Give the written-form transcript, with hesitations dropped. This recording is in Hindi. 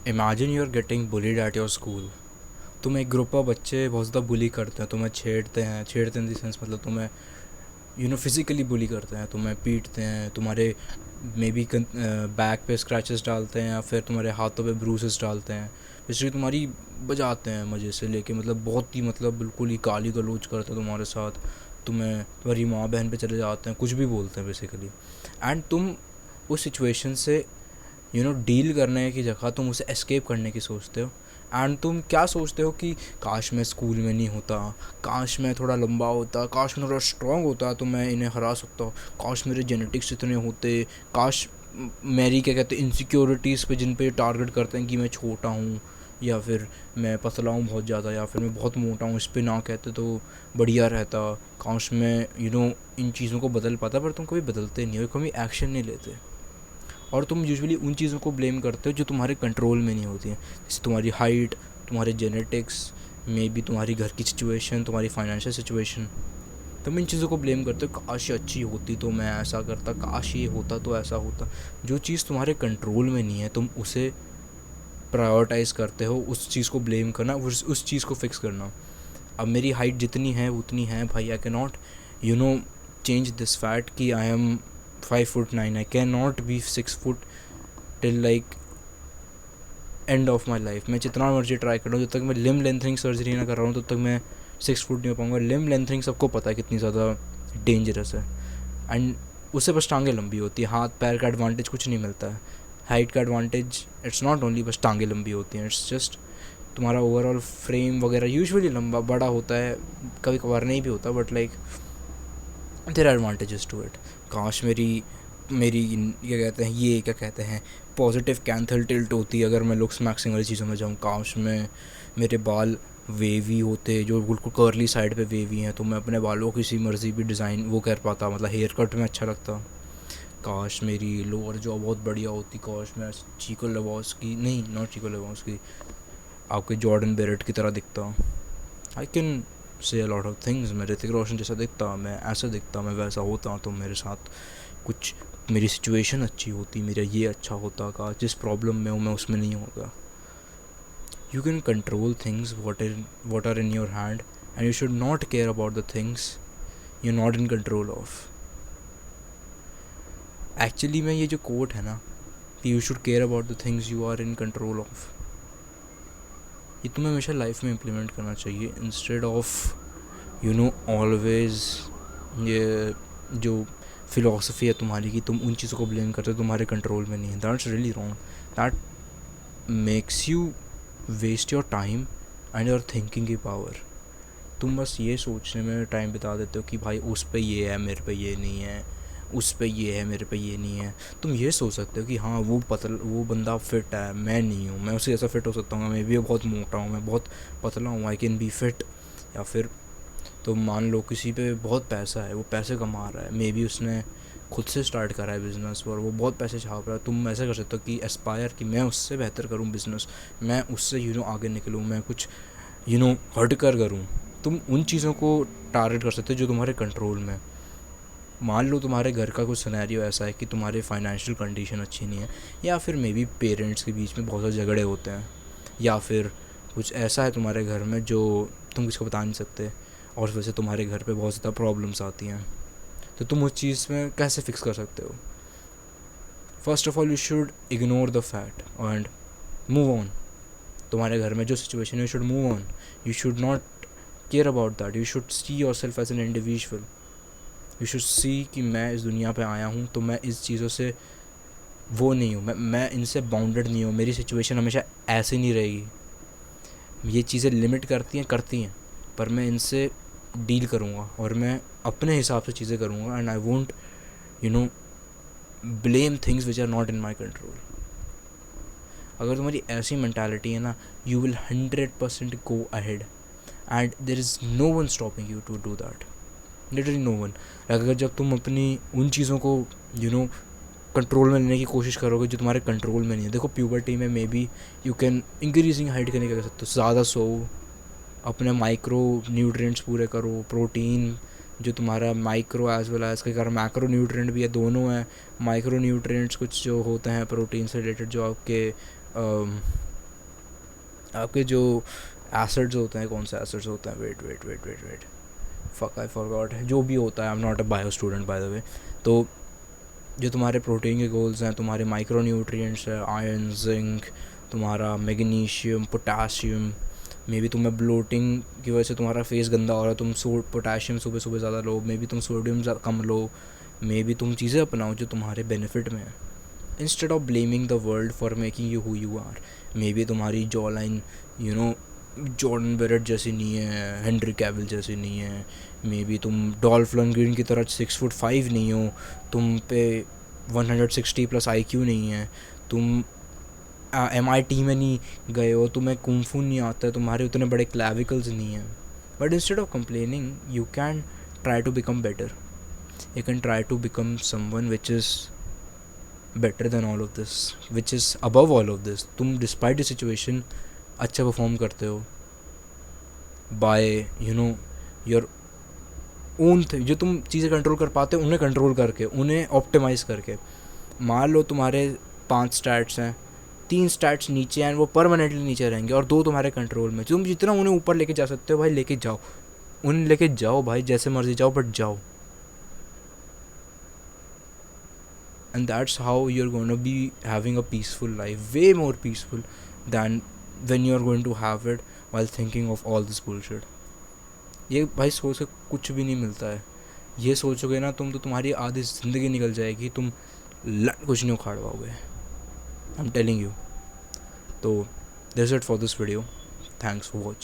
Imagine you are getting bullied at your school. तुम एक ग्रुप ऑफ बच्चे बहुत ज़्यादा बुली करते हैं, तुम्हें छेड़ते इन दी सेंस, मतलब तुम्हें फिज़िकली बुली करते हैं, तुम्हें पीटते हैं, तुम्हारे मे बी बैक पे स्क्रैचेस डालते हैं या फिर तुम्हारे हाथों पे ब्रूसेस डालते हैं, बेसिकली तुम्हारी बजाते हैं मज़े से लेके, मतलब बहुत ही, मतलब बिल्कुल ही गाली गलौज करते हैं तुम्हारे साथ, तुम्हारी माँ बहन पे चले जाते हैं, कुछ भी बोलते हैं बेसिकली। एंड तुम उस सिचुएशन से डील करने की जगह तुम उसे एस्केप करने की सोचते हो। एंड तुम क्या सोचते हो कि काश मैं स्कूल में नहीं होता, काश मैं थोड़ा लंबा होता, काश मैं थोड़ा स्ट्रांग होता तो मैं इन्हें हरा सकता हूँ, काश मेरे जेनेटिक्स इतने होते, काश मेरी क्या कहते हैं इनसिक्योरिटीज़ पे जिन पे टारगेट करते हैं कि मैं छोटा हूँ या फिर मैं पतला हूँ बहुत ज़्यादा या फिर मैं बहुत मोटा हूँ, इस पे ना कहते तो बढ़िया रहता, काश मैं इन चीज़ों को बदल पाता। पर तुम कभी बदलते नहीं हो, कभी एक्शन नहीं लेते और तुम यूजुअली उन चीज़ों को ब्लेम करते हो जो तुम्हारे कंट्रोल में नहीं होती हैं, जैसे तुम्हारी हाइट, तुम्हारे जेनेटिक्स, मे बी तुम्हारी घर की सिचुएशन, तुम्हारी फाइनेंशियल सिचुएशन। तुम इन चीज़ों को ब्लेम करते हो, काश ये अच्छी होती तो मैं ऐसा करता, काश ये होता तो ऐसा होता। जो चीज़ तुम्हारे कंट्रोल में नहीं है तुम उसे प्रायोरिटाइज़ करते हो, उस चीज़ को ब्लेम करना, उस चीज़ को फिक्स करना। अब मेरी हाइट जितनी है उतनी है भाई, I can not change this fact कि I am 5'9", I can not be 6 foot till like end of my life. मैं जितना मर्जी ट्राई कर रहा हूँ, जब तक मैं लिम लेंथनिंग सर्जरी ना कर रहा हूँ तब तक मैं 6 फुट नहीं हो पाऊँगा। लिम लेंथनिंग सबको पता है कितनी ज़्यादा डेंजरस है, एंड उससे बस टांगें लंबी होती है, हाथ पैर का एडवांटेज कुछ नहीं मिलता है। हाइट का एडवांटेज इट्स नॉट ओनली बस टांगें लंबी होती हैं, इट्स जस्ट तुम्हारा ओवरऑल फ्रेम वगैरह यूजुअली लंबा बड़ा होता है, कभी कभार नहीं भी होता, but like there are advantages to it. काश मेरी मेरी क्या कहते हैं पॉजिटिव कैंथल टिल्ट होती अगर मैं लुक्स मैक्सिंग वाली चीज़ों में जाऊँ। काश मैं मेरे बाल वेवी होते जो बिल्कुल कर्ली साइड पे वेवी हैं, तो मैं अपने बालों को किसी मर्जी भी डिज़ाइन वो कर पाता, मतलब हेयर कट में अच्छा लगता। काश मेरी लोअर जॉ बहुत बढ़िया होती, काश मैं चीको लेवॉस्की नहीं, नॉट चीको लेवॉस्की, आपके जॉर्डन बेरेट की तरह दिखता। I can say a lot of things. मैं ऋतिक रोशन जैसा दिखता, मैं ऐसा दिखता, मैं वैसा होता, तो मेरे साथ कुछ मेरी सिचुएशन अच्छी होती, मेरा ये अच्छा होता, का जिस प्रॉब्लम में हूँ मैं उसमें नहीं होता। You can control things what are in your hand, and you should not care about the things you not in control of. Actually में ये जो कोट है ना कि you should care about the things you are in control of, ये तुम्हें हमेशा लाइफ में इम्प्लीमेंट करना चाहिए इंस्टेड ऑफ ऑलवेज ये जो फिलॉसफी है तुम्हारी कि तुम उन चीज़ों को ब्लेम करते हो तुम्हारे कंट्रोल में नहीं है। That's really wrong. That makes you waste your time and your thinking की पावर। तुम बस ये सोचने में टाइम बिता देते हो कि भाई उस पे ये है मेरे पे ये नहीं है, उस पे ये है मेरे पे ये नहीं है। तुम ये सोच सकते हो कि हाँ वो बंदा फिट है, मैं नहीं हूँ, मैं उससे जैसा फिट हो सकता हूँ, मैं भी बहुत मोटा हूँ, मैं बहुत पतला हूँ, आई कैन बी फिट। या फिर तो मान लो किसी पे बहुत पैसा है, वो पैसे कमा रहा है, मे बी उसने खुद से स्टार्ट करा है बिज़नेस और वो बहुत पैसे छाप रहा है। तुम ऐसा कर सकते हो कि एस्पायर कि मैं उससे बेहतर करूँ बिज़नेस, मैं उससे आगे निकलूँ, मैं कुछ हट कर करूँ। तुम उन चीज़ों को टारगेट कर सकते हो जो तुम्हारे कंट्रोल में। मान लो तुम्हारे घर का कुछ सिनेरियो ऐसा है कि तुम्हारे फाइनेंशियल कंडीशन अच्छी नहीं है, या फिर मे बी पेरेंट्स के बीच में बहुत सारे झगड़े होते हैं, या फिर कुछ ऐसा है तुम्हारे घर में जो तुम किसी को बता नहीं सकते और उस वजह से तुम्हारे घर पे बहुत ज़्यादा प्रॉब्लम्स आती हैं। तो तुम उस चीज़ में कैसे फिक्स कर सकते हो? First of all you should ignore the fact and move on. तुम्हारे घर में जो सिचुएशन है, you should move on, you should not care about that, you should see yourself as an individual. You should see कि मैं इस दुनिया पे आया हूँ तो मैं इस चीज़ों से वो नहीं हूँ, मैं इनसे बाउंडेड नहीं हूँ, मेरी सिचुएशन हमेशा ऐसे नहीं रहेगी। ये चीज़ें लिमिट करती हैं पर मैं इनसे डील करूँगा और मैं अपने हिसाब से चीज़ें करूँगा, and I won't blame things which are not in my control. अगर तुम्हारी ऐसी मैंटालिटी है ना, you will 100% go ahead and there is no one stopping you to do that, literally no one. अगर जब तुम अपनी उन चीज़ों को कंट्रोल में लेने की कोशिश करोगे जो तुम्हारे कंट्रोल में नहीं है। देखो प्यूबर्टी में may be you can increasing height करने क्या कर सकते हो, ज़्यादा सो, अपने माइक्रो न्यूट्रिएंट्स पूरे करो, प्रोटीन जो तुम्हारा माइक्रो एज वेल एज कई मैक्रो न्यूट्रिएंट भी है, दोनों हैं। माइक्रो न्यूट्रिएंट्स कुछ जो होते हैं प्रोटीन से रिलेटेड जो आपके आपके जो एसिड्स होते हैं, कौन से एसिड्स होते हैं, wait wait wait wait wait fuck I forgot, जो भी होता है, I am not a bio student by the way. तो जो तुम्हारे प्रोटीन के गोल्स हैं, तुम्हारे माइक्रो न्यूट्रिएंट्स है, आयरन, जिंक, तुम्हारा मैग्नीशियम, पोटाशियम, मे बी तुम्हें ब्लोटिंग की वजह से तुम्हारा फेस गंदा हो रहा है, तुम पोटाशियम सुबह सुबह ज़्यादा लो, मे बी तुम सोडियम कम लो, मे बी तुम चीज़ें अपनाओ जो तुम्हारे बेनिफिट में है, instead of blaming the world for making you who you are. Maybe तुम्हारी जॉ लाइन जॉर्डन बेरेट जैसी नहीं है, हेनरी कैविल जैसी नहीं है, मे बी तुम डॉल्फ लंग्रेन की तरह 6'5" नहीं हो, तुम पे 160+ IQ नहीं है, तुम MIT में नहीं गए हो, तुम्हें कुंफू नहीं आता है, तुम्हारे उतने बड़े क्लैविकल्स नहीं हैं, but instead of complaining you can try to become better, you can try to become someone which is better than all of this, which is above all of this. तुम despite the situation अच्छा परफॉर्म करते हो बाय योर ओन जो तुम चीज़ें कंट्रोल कर पाते हो उन्हें कंट्रोल करके, उन्हें ऑप्टिमाइज़ करके। मान लो तुम्हारे 5 स्टैट्स हैं, 3 स्टैट्स नीचे हैं, वो परमानेंटली नीचे रहेंगे, और 2 तुम्हारे कंट्रोल में, तुम जितना उन्हें ऊपर लेके जा सकते हो भाई लेके जाओ, उन्हें लेके जाओ भाई, जैसे मर्जी जाओ, बट जाओ। And that's how you're going to be having a peaceful life, way more peaceful than when you're going to have it while thinking of all this bullshit. ये भाई सोच के कुछ भी नहीं मिलता है, ये सोचोगे ना तुम तो तुम्हारी आधी ज़िंदगी निकल जाएगी, तुम कुछ नहीं उखाड़ पाओगे, आई एम टेलिंग यू। तो that's it for this video, thanks for watching.